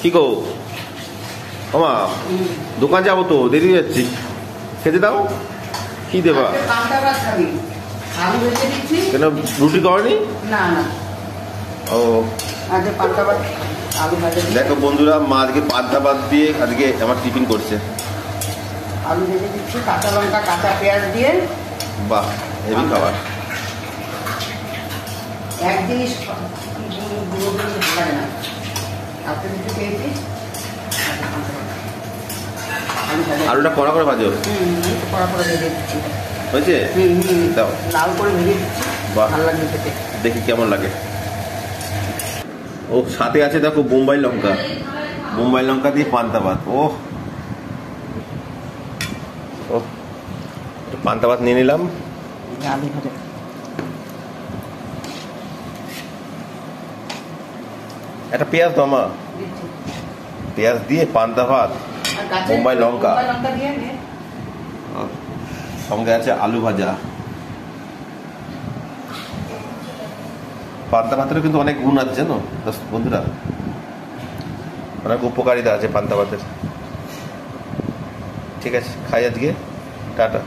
কি গো ওমা, দোকান যাবো তো, দেরি যাচ্ছি, খেতে দাও। কি দেবা? কেন রুটি করেনি? না না। ও দেখো বন্ধুরা, মা আজকে পান্তা ভাত দিয়ে আজকে আমার টিফিন করছে। আলু ভেজে দিচ্ছি, কাঁচা লঙ্কা কাঁচা পেঁয়াজ দিয়ে। বাহ, হেভি খাবার। এক জিনিস ভালো লাগে না, আপনি কিছু পেয়েছি। আলুটা কড়া করে ভাজো। কড়া করে ভেজে দিচ্ছি। হয়েছে? দাও, লাল করে ভেজে দিচ্ছি। বাহ, ভালো লাগবে খেতে। দেখি কেমন লাগে। ও সাথে আছে দেখো বোম্বাই লঙ্কা, বোম্বাই লঙ্কা দিয়ে পান্তা ভাত। ও পান্তা ভাত নিয়ে নিলাম। আলু ভাজা একটা পেঁয়াজ দাও মা, পেঁয়াজ দিয়ে পান্তা ভাত, বোম্বাই লঙ্কা, সঙ্গে আছে আলু ভাজা। পান্তা ভাতেরও কিন্তু অনেক গুণ আছে জানো বন্ধুরা, অনেক উপকারিতা আছে পান্তা ভাতের। ঠিক আছে, খাই আজকে, টাটা।